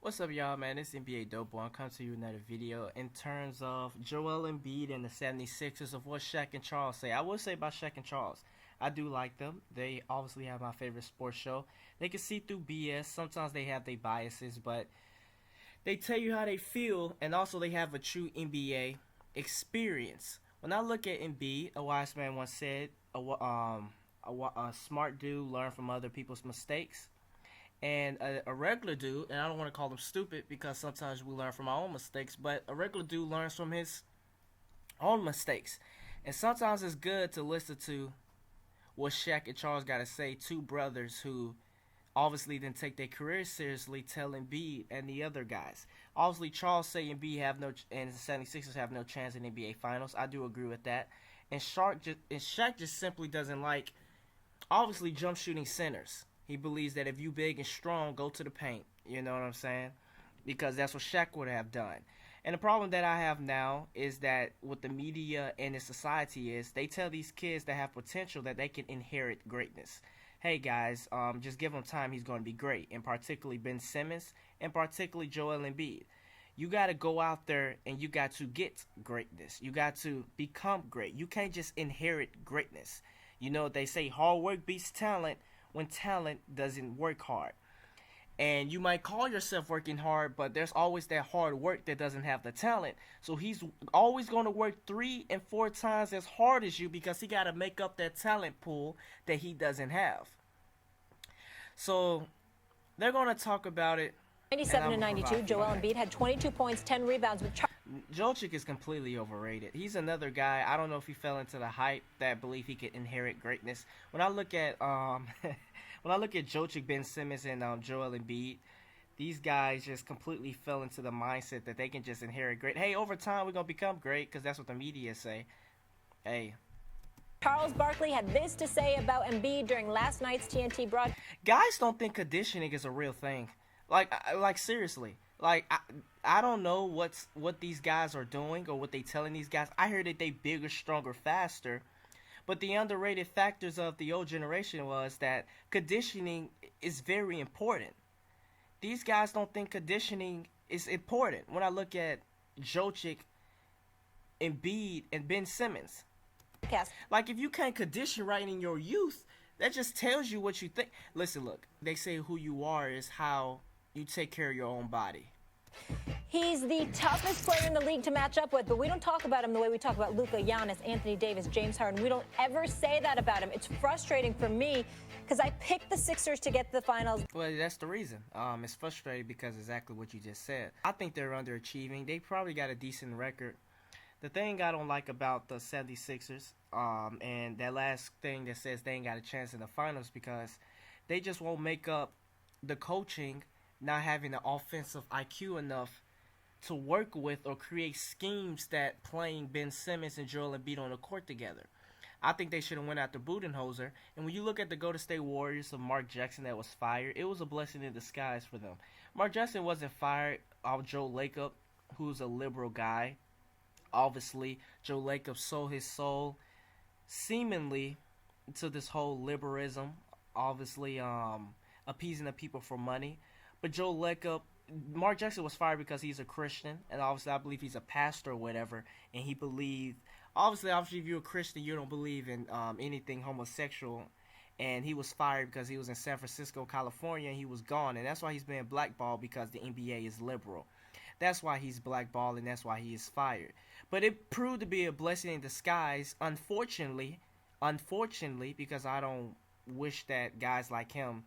What's up, y'all, man? It's NBA Dope Boy. I'm coming to you with another video in terms of Joel Embiid and the 76ers of what Shaq and Charles say. I will say about Shaq and Charles, I do like them. They obviously have my favorite sports show. They can see through BS. Sometimes they have their biases, but they tell you how they feel, and also they have a true NBA experience. When I look at Embiid, a wise man once said, a smart dude learn from other people's mistakes. And a regular dude, and I don't want to call them stupid because sometimes we learn from our own mistakes, but a regular dude learns from his own mistakes. And sometimes it's good to listen to what Shaq and Charles got to say, two brothers who obviously didn't take their career seriously, tell Embiid and the other guys. Obviously, Charles say Embiid have no, and the 76ers have no chance in NBA Finals. I do agree with that. And Shaq just simply doesn't like, obviously, jump shooting centers. He believes that if you big and strong, go to the paint. You know what I'm saying? Because that's what Shaq would have done. And the problem that I have now is that with the media and the society is they tell these kids that have potential that they can inherit greatness. Hey guys, just give him time, he's going to be great. And particularly Ben Simmons and particularly Joel Embiid. You got to go out there and you got to get greatness. You got to become great. You can't just inherit greatness. You know, they say hard work beats talent when talent doesn't work hard. And you might call yourself working hard, but there's always that hard work that doesn't have the talent. So he's always going to work 3 and 4 times as hard as you because he got to make up that talent pool that he doesn't have. So they're going to talk about it. 97 and 92, Joel Embiid had 22 points, 10 rebounds with Jokic is completely overrated. He's another guy. I don't know if he fell into the hype that believe he could inherit greatness. When I look at Jokic, Ben Simmons, and Joel Embiid, these guys just completely fell into the mindset that they can just inherit great. Hey, over time we're gonna become great because that's what the media say. Hey. Charles Barkley had this to say about Embiid during last night's TNT broadcast. Guys don't think conditioning is a real thing. Like seriously. Like I don't know what these guys are doing or what they telling these guys. I heard that they bigger, stronger, faster. But the underrated factors of the old generation was that conditioning is very important. These guys don't think conditioning is important. When I look at Jokic, Embiid, and Ben Simmons. Yes. Like if you can't condition right in your youth, that just tells you what you think. Listen, look, they say who you are is how you take care of your own body. He's the toughest player in the league to match up with, but we don't talk about him the way we talk about Luka, Giannis, Anthony Davis, James Harden. We don't ever say that about him. It's frustrating for me because I picked the Sixers to get to the finals. Well, that's the reason. It's frustrating because exactly what you just said. I think they're underachieving. They probably got a decent record. The thing I don't like about the 76ers, and that last thing that says they ain't got a chance in the finals because they just won't make up the coaching not having the offensive IQ enough to work with or create schemes that playing Ben Simmons and Joel Embiid on the court together. I think they should have went after Budenholzer. And when you look at the Golden State Warriors of Mark Jackson that was fired, it was a blessing in disguise for them. Mark Jackson wasn't fired off Joe Lacob, who's a liberal guy. Obviously, Joe Lacob sold his soul seemingly to this whole liberalism, obviously appeasing the people for money. But Joe Lacob, Mark Jackson was fired because he's a Christian, and obviously I believe he's a pastor or whatever, and he believed, obviously if you're a Christian, you don't believe in anything homosexual, and he was fired because he was in San Francisco, California, and he was gone, and that's why he's being blackballed because the NBA is liberal. That's why he's blackballed, and that's why he is fired. But it proved to be a blessing in disguise, unfortunately, because I don't wish that guys like him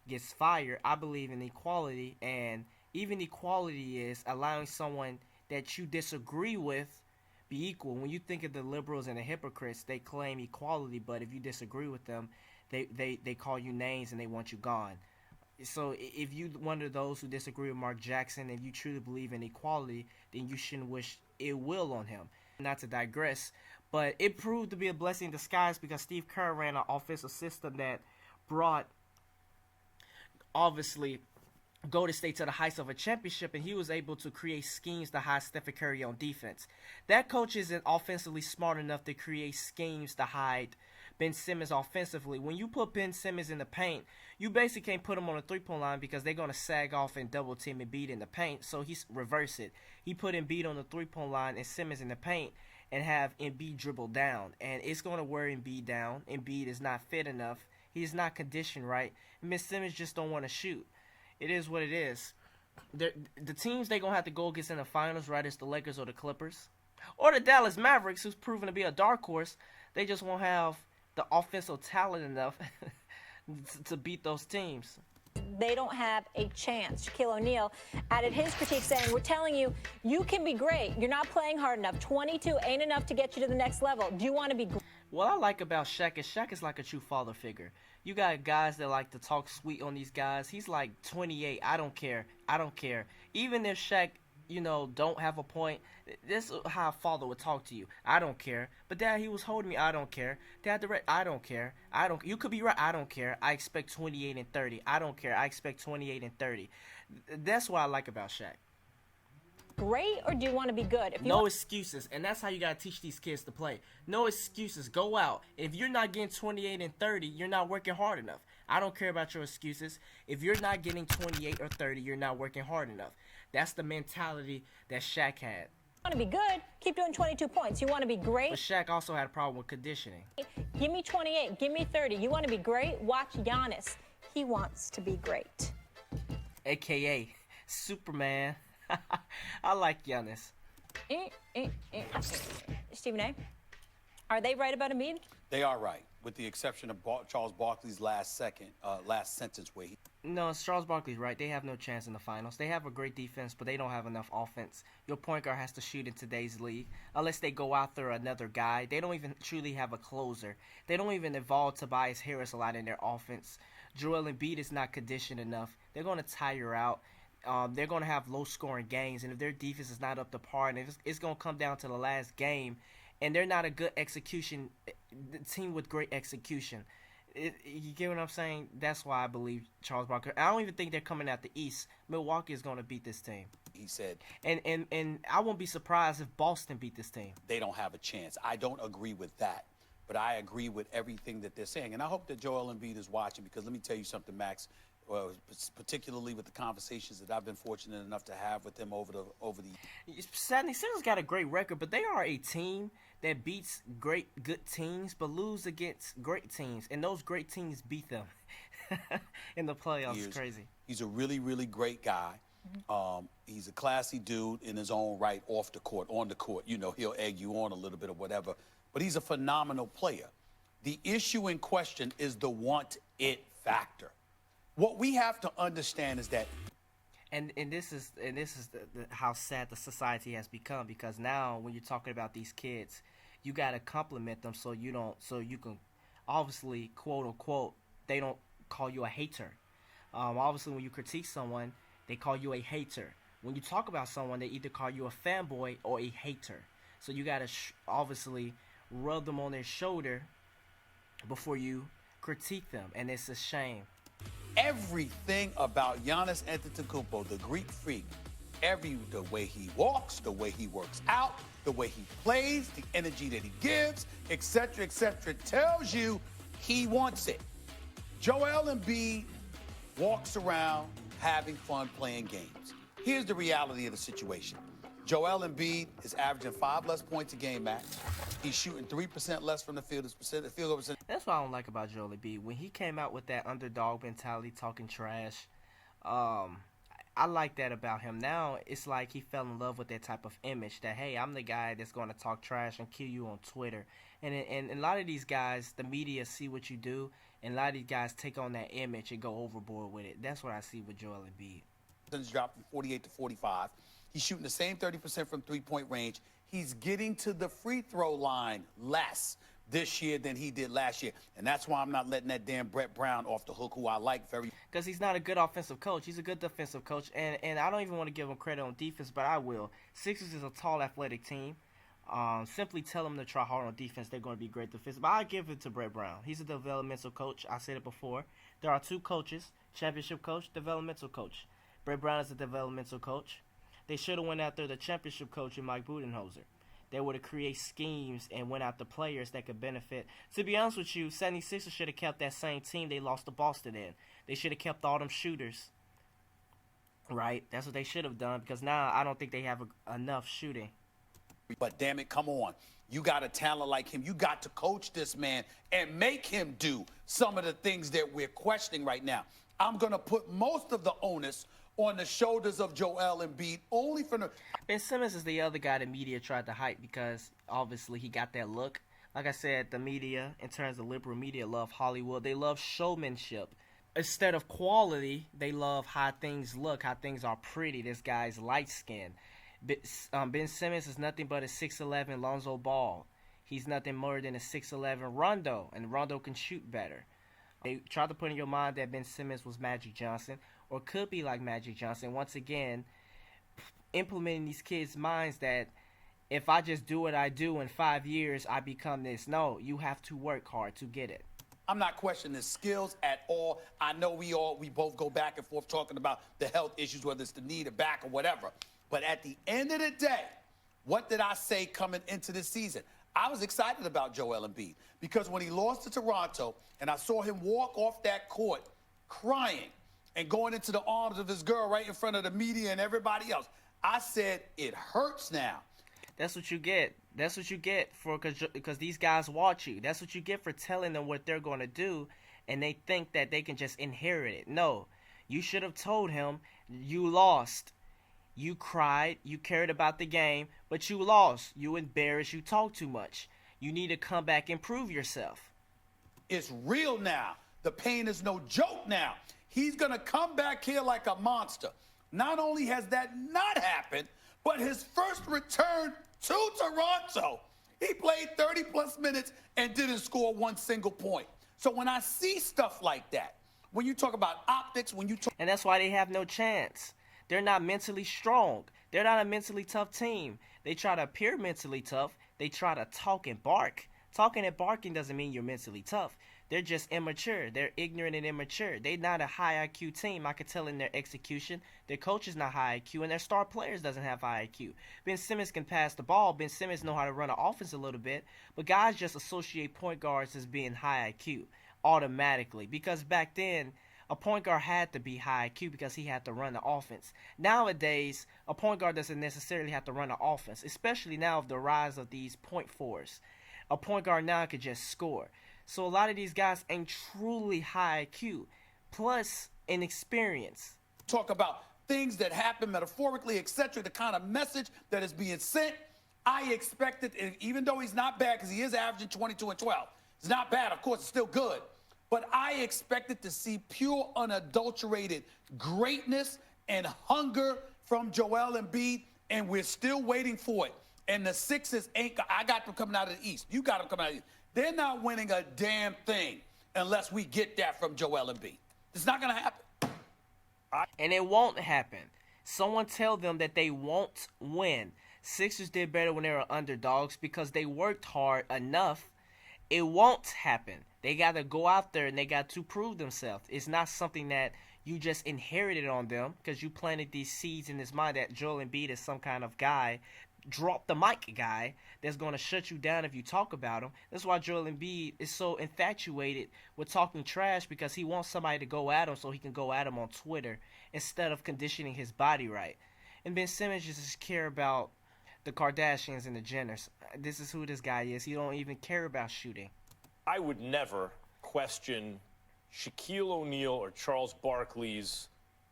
gets fired. I believe in equality, and even equality is allowing someone that you disagree with be equal. When you think of the liberals and the hypocrites, they claim equality, but if you disagree with them, they call you names and they want you gone. So if you one of those who disagree with Mark Jackson and you truly believe in equality, then you shouldn't wish ill will on him. Not to digress, but it proved to be a blessing in disguise because Steve Kerr ran an offensive system that brought obviously Golden State to the heights of a championship, and he was able to create schemes to hide Stephen Curry on defense. That coach isn't offensively smart enough to create schemes to hide Ben Simmons offensively. When you put Ben Simmons in the paint, you basically can't put him on the three-point line because they're going to sag off and double team Embiid in the paint. So he's reverse it. He put Embiid on the three-point line and Simmons in the paint and have Embiid dribble down. And it's going to wear Embiid down. Embiid is not fit enough. He's not conditioned right. And Ben Simmons just don't want to shoot. It is what it is. The teams they're going to have to go against in the finals, right, is the Lakers or the Clippers. Or the Dallas Mavericks, who's proven to be a dark horse. They just won't have the offensive talent enough to beat those teams. They don't have a chance. Shaquille O'Neal added his critique saying, we're telling you, you can be great. You're not playing hard enough. 22 ain't enough to get you to the next level. Do you want to be great? What I like about Shaq is like a true father figure. You got guys that like to talk sweet on these guys. He's like 28. I don't care. Even if Shaq, don't have a point, this is how a father would talk to you. I don't care. But Dad, he was holding me. I don't care. Dad, I don't care. You could be right. I don't care. I expect 28 and 30. I don't care. I expect 28 and 30. That's what I like about Shaq. Great, or do you want to be good? No excuses, and that's how you got to teach these kids to play. No excuses. Go out. If you're not getting 28 and 30, you're not working hard enough. I don't care about your excuses. If you're not getting 28 or 30, you're not working hard enough. That's the mentality that Shaq had. You want to be good, keep doing 22 points. You want to be great. But Shaq also had a problem with conditioning. Give me 28, give me 30. You want to be great? Watch Giannis. He wants to be great. AKA Superman. I like Giannis. Stephen A., are they right about Embiid? They are right, with the exception of Charles Barkley's last sentence where he... No, Charles Barkley's right. They have no chance in the finals. They have a great defense, but they don't have enough offense. Your point guard has to shoot in today's league. Unless they go after another guy. They don't even truly have a closer. They don't even involve Tobias Harris a lot in their offense. Joel Embiid is not conditioned enough. They're going to tire out. They're going to have low-scoring games, and if their defense is not up to par, and it's going to come down to the last game, and they're not a good execution team with great execution. You get what I'm saying? That's why I believe Charles Barkley. I don't even think they're coming out the East. Milwaukee is going to beat this team. He said. And I won't be surprised if Boston beat this team. They don't have a chance. I don't agree with that, but I agree with everything that they're saying. And I hope that Joel Embiid is watching, because let me tell you something, Max. Particularly with the conversations that I've been fortunate enough to have with them over the 76ers got a great record, but they are a team that beats good teams, but lose against great teams, and those great teams beat them in the playoffs. It's crazy. He's a really, really great guy. He's a classy dude in his own right, off the court, on the court. He'll egg you on a little bit or whatever, but he's a phenomenal player. The issue in question is the want-it factor. What we have to understand is that, and this is how sad the society has become, because now when you're talking about these kids, you got to compliment them so you can obviously, quote unquote, they don't call you a hater. Obviously, when you critique someone, they call you a hater. When you talk about someone, they either call you a fanboy or a hater. So you got to obviously rub them on their shoulder before you critique them, and it's a shame. Everything about Giannis Antetokounmpo, the Greek freak, the way he walks, the way he works out, the way he plays, the energy that he gives, etc., tells you he wants it. Joel Embiid walks around having fun playing games. Here's the reality of the situation. Joel Embiid is averaging 5 less points a game, Matt. He's shooting 3% less from the field. Field goal percent. That's what I don't like about Joel Embiid. When he came out with that underdog mentality, talking trash, I like that about him. Now it's like he fell in love with that type of image that, hey, I'm the guy that's going to talk trash and kill you on Twitter. And a lot of these guys, the media see what you do, and a lot of these guys take on that image and go overboard with it. That's what I see with Joel Embiid. Dropped from 48 to 45. He's shooting the same 30% from three-point range. He's getting to the free throw line less this year than he did last year. And that's why I'm not letting that damn Brett Brown off the hook, who I like very. Because he's not a good offensive coach. He's a good defensive coach. And I don't even want to give him credit on defense, but I will. Sixers is a tall, athletic team. Simply tell them to try hard on defense. They're going to be great defense. But I give it to Brett Brown. He's a developmental coach. I said it before. There are two coaches, championship coach, developmental coach. Brett Brown is a developmental coach. They should have went after the championship coach in Mike Budenholzer. They would have created schemes and went after players that could benefit. To be honest with you, 76ers should have kept that same team they lost to Boston in. They should have kept all them shooters. Right? That's what they should have done, because now I don't think they have enough shooting. But damn it, come on. You got a talent like him. You got to coach this man and make him do some of the things that we're questioning right now. I'm going to put most of the onus on the shoulders of Joel Embiid, only for the... Ben Simmons is the other guy the media tried to hype because obviously he got that look. Like I said, the media, in terms of liberal media, love Hollywood. They love showmanship. Instead of quality, they love how things look, how things are pretty. This guy's light-skinned. Ben Simmons is nothing but a 6'11" Lonzo Ball. He's nothing more than a 6'11" Rondo, and Rondo can shoot better. They try to put in your mind that Ben Simmons was Magic Johnson, or could be like Magic Johnson. Once again, implementing these kids' minds that if I just do what I do in 5 years, I become this. No, you have to work hard to get it. I'm not questioning his skills at all. I know we both go back and forth talking about the health issues, whether it's the knee, the back, or whatever. But at the end of the day, what did I say coming into this season? I was excited about Joel Embiid because when he lost to Toronto and I saw him walk off that court crying and going into the arms of his girl right in front of the media and everybody else, I said, it hurts now. That's what you get. That's what you get because these guys watch you. That's what you get for telling them what they're going to do, and they think that they can just inherit it. No, you should have told him you lost. You cried, you cared about the game, but you lost. You embarrassed, you talk too much. You need to come back and prove yourself. It's real now. The pain is no joke now. He's going to come back here like a monster. Not only has that not happened, but his first return to Toronto, he played 30-plus minutes and didn't score one single point. So when I see stuff like that, when you talk about optics, when you talk... And that's why they have no chance. They're not mentally strong. They're not a mentally tough team. They try to appear mentally tough. They try to talk and bark. Talking and barking doesn't mean you're mentally tough. They're just immature. They're ignorant and immature. They're not a high IQ team. I could tell in their execution. Their coach is not high IQ, and their star players doesn't have high IQ. Ben Simmons can pass the ball. Ben Simmons know how to run an offense a little bit. But guys just associate point guards as being high IQ automatically. Because back then, a point guard had to be high IQ because he had to run the offense. Nowadays, a point guard doesn't necessarily have to run the offense, especially now with the rise of these point fours. A point guard now could just score. So a lot of these guys ain't truly high IQ, plus inexperience. Talk about things that happen metaphorically, etc., the kind of message that is being sent. I expected, even though he's not bad because he is averaging 22 and 12. It's not bad, of course, it's still good. But I expected to see pure, unadulterated greatness and hunger from Joel Embiid, and we're still waiting for it. And the Sixers ain't, I got them coming out of the East. You got them coming out of the East. They're not winning a damn thing unless we get that from Joel Embiid. It's not going to happen. And it won't happen. Someone tell them that they won't win. Sixers did better when they were underdogs because they worked hard enough. It won't happen. They got to go out there and they got to prove themselves. It's not something that you just inherited on them because you planted these seeds in his mind that Joel Embiid is some kind of guy, drop the mic guy, that's going to shut you down if you talk about him. That's why Joel Embiid is so infatuated with talking trash, because he wants somebody to go at him so he can go at him on Twitter instead of conditioning his body right. And Ben Simmons just care about the Kardashians and the Jenners. This is who this guy is. He don't even care about shooting. I would never question Shaquille O'Neal or Charles Barkley's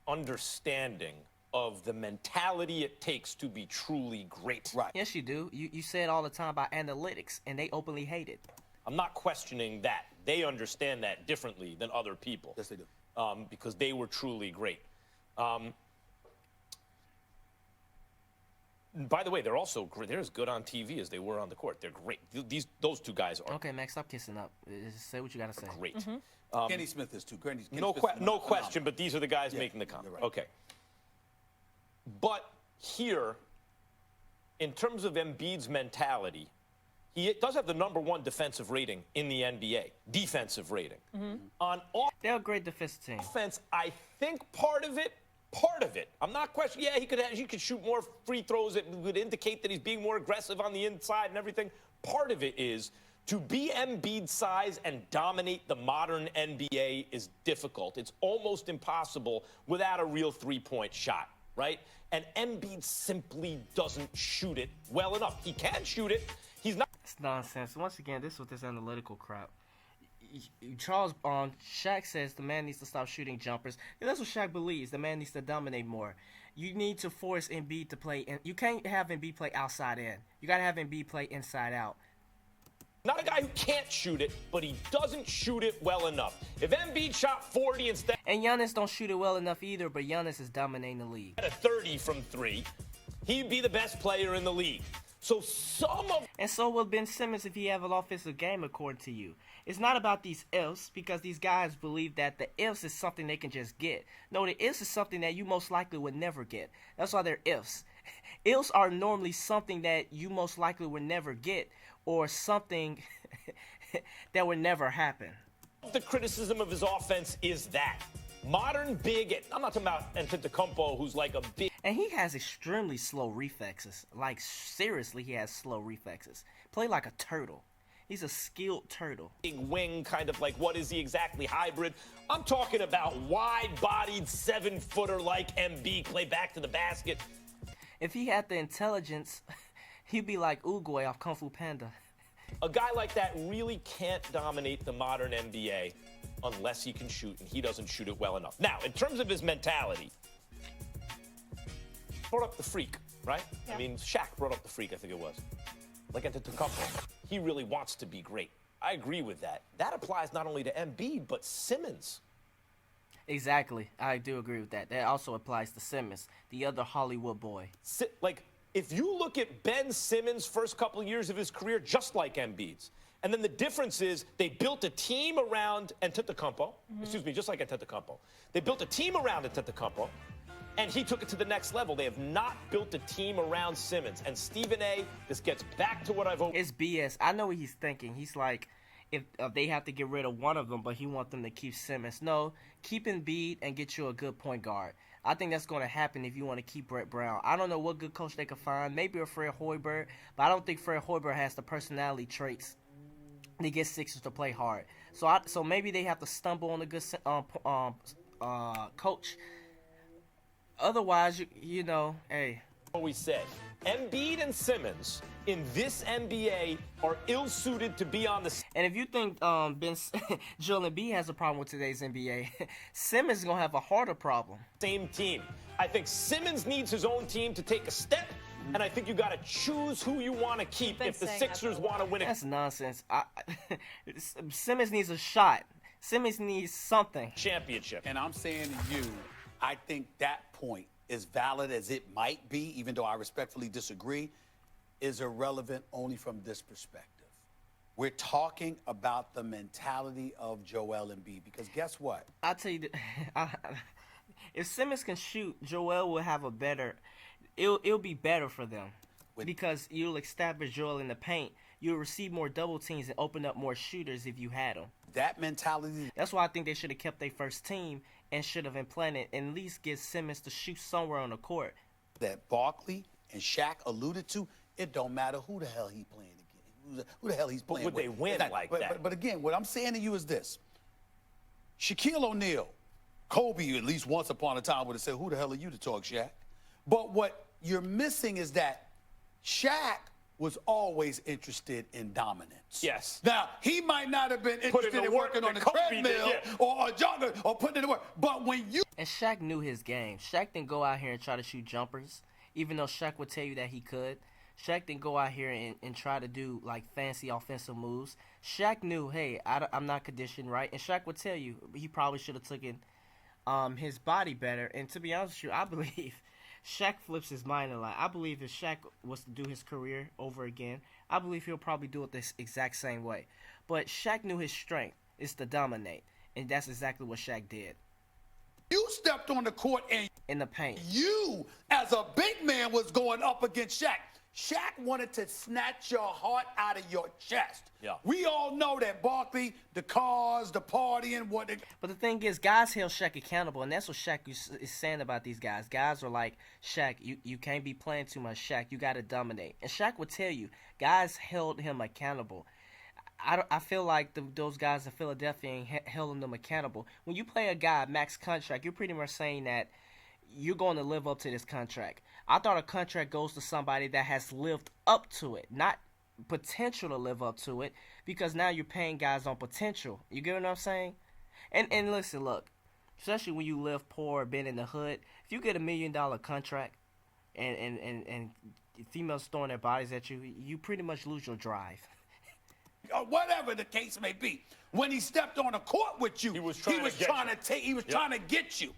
understanding of the mentality it takes to be truly great. Right. Yes, you do. You say it all the time about analytics, and they openly hate it. I'm not questioning that. They understand that differently than other people. Yes, they do. Because they were truly great. By the way, they're also great. They're as good on TV as they were on the court. They're great. Those two guys are. Okay, Max, stop kissing up. Just say what you got to say. Great. Kenny Smith is too. No question, but these are the guys making the comment. Right. Okay. But here, in terms of Embiid's mentality, he does have the #1 defensive rating in the NBA. Defensive rating. On They're a great defensive team. offense, I think part of it Part of it. I'm not questioning. Yeah, he could shoot more free throws. It would indicate that he's being more aggressive on the inside and everything. Part of it is to be Embiid's size and dominate the modern NBA is difficult. It's almost impossible without a real three-point shot, right? And Embiid simply doesn't shoot it well enough. He can shoot it. He's not. It's nonsense. Once again, this is with this analytical crap. Shaq says the man needs to stop shooting jumpers. And that's what Shaq believes. The man needs to dominate more. You need to force Embiid to play. You can't have Embiid play outside in. You got to have Embiid play inside out. Not a guy who can't shoot it, but he doesn't shoot it well enough. If Embiid shot 40 instead... And Giannis don't shoot it well enough either, but Giannis is dominating the league. ...at a 30 from 3, he'd be the best player in the league. So And so will Ben Simmons if he have an offensive game, according to you. It's not about these ifs, because these guys believe that the ifs is something they can just get. No, the ifs is something that you most likely would never get. That's why they're ifs. Ifs are normally something that you most likely would never get, or something that would never happen. The criticism of his offense is that modern big, I'm not talking about Antetokounmpo, who's like a big... And he has extremely slow reflexes. Like, seriously, he has slow reflexes. Play like a turtle. He's a skilled turtle. Big wing, kind of like, what is he exactly, hybrid? I'm talking about wide-bodied, 7-footer like Embiid, play back to the basket. If he had the intelligence, he'd be like Uguay off Kung Fu Panda. A guy like that really can't dominate the modern NBA unless he can shoot, and he doesn't shoot it well enough. Now, in terms of his mentality, brought up the freak, right? Yeah. I mean, Shaq brought up the freak, I think it was. Like Antetokounmpo, he really wants to be great. I agree with that. That applies not only to Embiid, but Simmons. Exactly. I do agree with that. That also applies to Simmons, the other Hollywood boy. Like, if you look at Ben Simmons' first couple of years of his career, just like Embiid's, and then the difference is they built a team around Antetokounmpo, excuse me, just like Antetokounmpo. They built a team around Antetokounmpo, and he took it to the next level. They have not built a team around Simmons. And Stephen A., this gets back to what I've... It's BS. I know what he's thinking. He's like, if they have to get rid of one of them, but he wants them to keep Simmons. No, keep Embiid and get you a good point guard. I think that's going to happen if you want to keep Brett Brown. I don't know what good coach they could find. Maybe a Fred Hoiberg, but I don't think Fred Hoiberg has the personality traits to get Sixers to play hard. So maybe they have to stumble on a good coach. Otherwise, you know, hey. What we said, Embiid and Simmons in this NBA are ill-suited to be on the... And if you think Joel Embiid has a problem with today's NBA, Simmons is going to have a harder problem. Same team. I think Simmons needs his own team to take a step, and I think you got to choose who you want to keep if the Sixers want to win it. That's nonsense. Simmons needs a shot. Simmons needs something. Championship. And I'm saying to you, I think that point, as valid as it might be, even though I respectfully disagree, is irrelevant only from this perspective. We're talking about the mentality of Joel Embiid, because guess what? I'll tell you, if Simmons can shoot, Joel will have a better, it'll be better for them, because you'll establish Joel in the paint. You'll receive more double teams and open up more shooters if you had them. That mentality. That's why I think they should have kept their first team and should have implanted and at least get Simmons to shoot somewhere on the court. That Barkley and Shaq alluded to, it don't matter who the hell he playing against. Who the hell he's playing with. Would they win like that? But again, what I'm saying to you is this. Shaquille O'Neal, Kobe at least once upon a time would have said, who the hell are you to talk, Shaq? But what you're missing is that Shaq was always interested in dominance. Yes. Now, he might not have been interested in working on the treadmill or jogging or putting in the work, but when you... And Shaq knew his game. Shaq didn't go out here and try to shoot jumpers, even though Shaq would tell you that he could. Shaq didn't go out here and try to do, like, fancy offensive moves. Shaq knew, hey, I'm not conditioned right. And Shaq would tell you he probably should have taken his body better. And to be honest with you, I believe... Shaq flips his mind a lot. I believe if Shaq was to do his career over again, I believe he'll probably do it this exact same way. But Shaq knew his strength is to dominate, and that's exactly what Shaq did. You stepped on the court and in the paint. You, as a big man, was going up against Shaq. Shaq wanted to snatch your heart out of your chest. Yeah. We all know that Barkley, the cars, the partying, But the thing is, guys held Shaq accountable, and that's what Shaq is saying about these guys. Guys are like, Shaq, you can't be playing too much, Shaq. You got to dominate. And Shaq would tell you, guys held him accountable. I feel like those guys in Philadelphia ain't held them accountable. When you play a guy max contract, you're pretty much saying that you're going to live up to this contract. I thought a contract goes to somebody that has lived up to it, not potential to live up to it, because now you're paying guys on potential. You get what I'm saying? And listen, look, especially when you live poor, been in the hood, if you get $1 million contract and females throwing their bodies at you, you pretty much lose your drive. Or whatever the case may be. When he stepped on the court with you, he was trying to get you.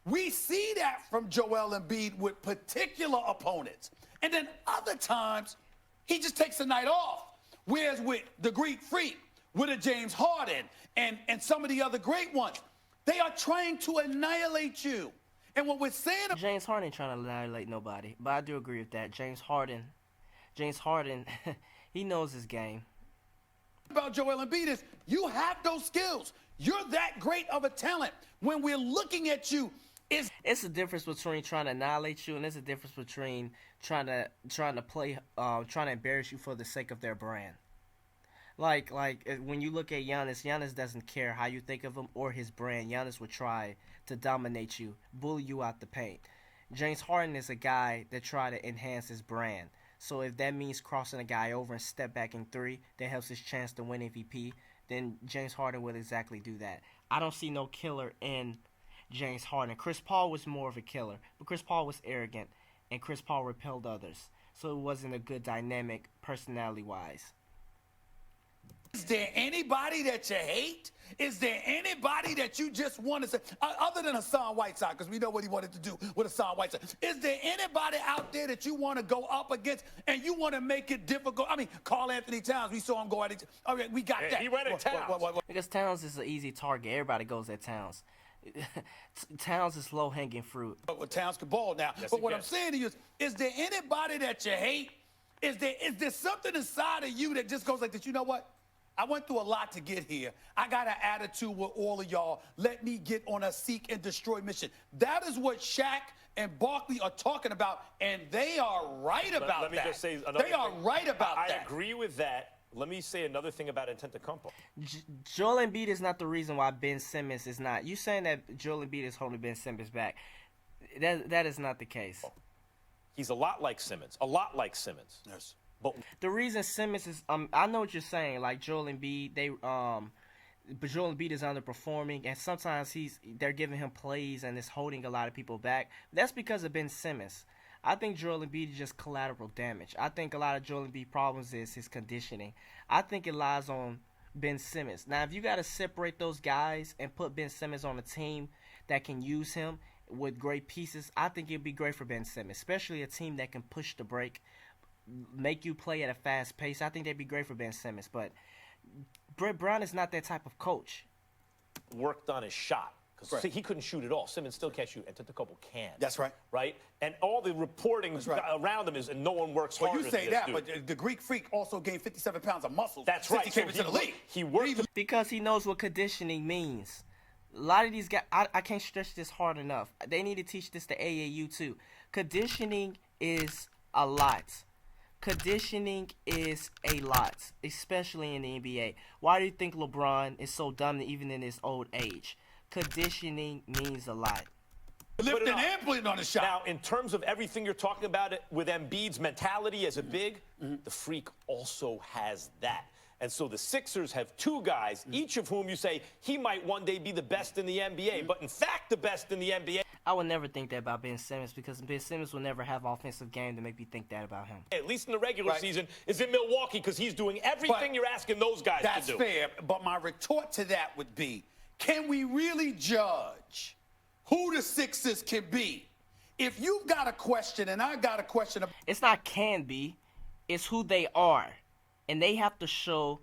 We see that from Joel Embiid with particular opponents. And then other times, he just takes a night off. Whereas with the Greek Freak, with a James Harden, and some of the other great ones, they are trying to annihilate you. And what we're saying... James Harden ain't trying to annihilate nobody, but I do agree with that. James Harden, he knows his game. About Joel Embiid is you have those skills. You're that great of a talent. When we're looking at you... It's a difference between trying to annihilate you, and there's a difference between trying to embarrass you for the sake of their brand. Like when you look at Giannis doesn't care how you think of him or his brand. Giannis would try to dominate you, bully you out the paint. James Harden is a guy that try to enhance his brand. So if that means crossing a guy over and step back in three, that helps his chance to win MVP, then James Harden will exactly do that. I don't see no killer in James Harden. Chris Paul was more of a killer, but Chris Paul was arrogant, and Chris Paul repelled others. So it wasn't a good dynamic personality-wise. Is there anybody that you hate? Is there anybody that you just want to say, other than Hassan Whiteside, because we know what he wanted to do with Hassan Whiteside. Is there anybody out there that you want to go up against and you want to make it difficult? I mean, Karl Anthony Towns, we saw him go at it. All right, we got that. He went at Towns. Because Towns is an easy target. Everybody goes at Towns. Towns is low-hanging fruit. But Towns can ball now. Yes, but what I'm saying to you is there anybody that you hate? Is there something inside of you that just goes like this? You know what? I went through a lot to get here. I got an attitude with all of y'all. Let me get on a seek and destroy mission. That is what Shaq and Barkley are talking about, and they are right about let me that. Just say another they are thing. right about I that. I agree with that. Let me say another thing about Antetokounmpo. Joel Embiid is not the reason why Ben Simmons is not. You saying that Joel Embiid is holding Ben Simmons back? That is not the case. He's a lot like Simmons. A lot like Simmons. Yes. But the reason Simmons is I know what you're saying, like Joel Embiid, but Joel Embiid is underperforming, and sometimes they're giving him plays and it's holding a lot of people back. That's because of Ben Simmons. I think Joel Embiid is just collateral damage. I think a lot of Joel Embiid problems is his conditioning. I think it lies on Ben Simmons. Now, if you got to separate those guys and put Ben Simmons on a team that can use him with great pieces, I think it'd be great for Ben Simmons, especially a team that can push the break, make you play at a fast pace. I think that'd be great for Ben Simmons. But Brett Brown is not that type of coach. Worked on his shot. Because right. he couldn't shoot at all. Simmons still can't shoot. Antetokounmpo can. That's right. Right? And all the reporting right. around him is, and no one works harder Well, you say than that, this dude. but the Greek Freak also gained 57 pounds of muscle. That's since right. he came So into the league. He worked. Because he knows what conditioning means. A lot of these guys, I can't stress this hard enough. They need to teach this to AAU too. Conditioning is a lot. Conditioning is a lot, especially in the NBA. Why do you think LeBron is so dominant even in his old age? Conditioning means a lot. Lifting and putting on the shot. Now, in terms of everything you're talking about with Embiid's mentality as a big, the Freak also has that. And so the Sixers have two guys, each of whom you say he might one day be the best in the NBA, but in fact the best in the NBA. I would never think that about Ben Simmons because Ben Simmons will never have offensive game to make me think that about him. At least in the regular season, is in Milwaukee because he's doing everything you're asking those guys to do. That's fair, but my retort to that would be, can we really judge who the Sixers can be? If you've got a question and I got a question. It's not can be, it's who they are. And they have to show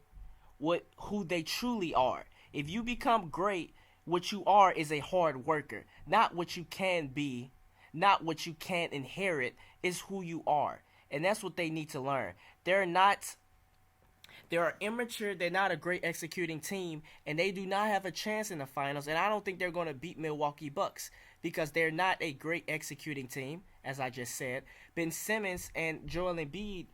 who they truly are. If you become great, what you are is a hard worker. Not what you can be, not what you can inherit, is who you are. and that's what they need to learn. They are immature. They're not a great executing team, and they do not have a chance in the finals. And I don't think they're going to beat Milwaukee Bucks because they're not a great executing team, as I just said. Ben Simmons and Joel Embiid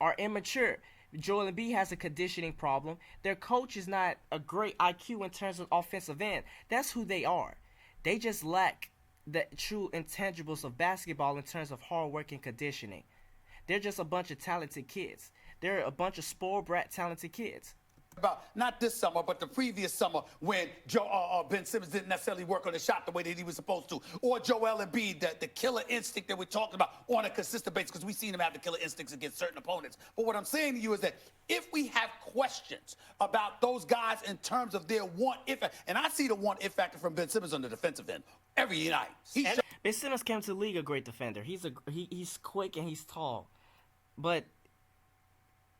are immature. Joel Embiid has a conditioning problem. Their coach is not a great IQ in terms of offensive end. That's who they are. They just lack the true intangibles of basketball in terms of hard work and conditioning. They're just a bunch of talented kids. They're a bunch of spoiled brat talented kids. About not this summer, but the previous summer when Ben Simmons didn't necessarily work on the shot the way that he was supposed to, or Joel Embiid, the killer instinct that we're talking about on a consistent basis, because we've seen him have the killer instincts against certain opponents. But what I'm saying to you is that if we have questions about those guys in terms of their want-if, and I see the want-if factor from Ben Simmons on the defensive end every night. Ben Simmons came to the league a great defender. He's quick and he's tall, but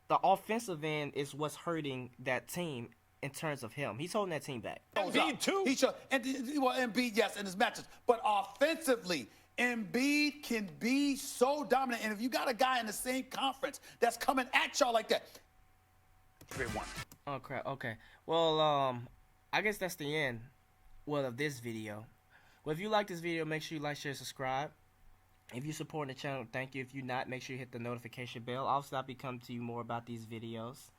the offensive end is what's hurting that team in terms of him. He's holding that team back. Embiid too. Embiid, yes, in his matches. But offensively, Embiid can be so dominant. And if you got a guy in the same conference that's coming at y'all like that, great one. Oh, crap. Okay. Well, I guess that's the end, of this video. Well, if you like this video, make sure you like, share, subscribe. If you're supporting the channel, thank you. If you're not, make sure you hit the notification bell. I'll be coming to you more about these videos.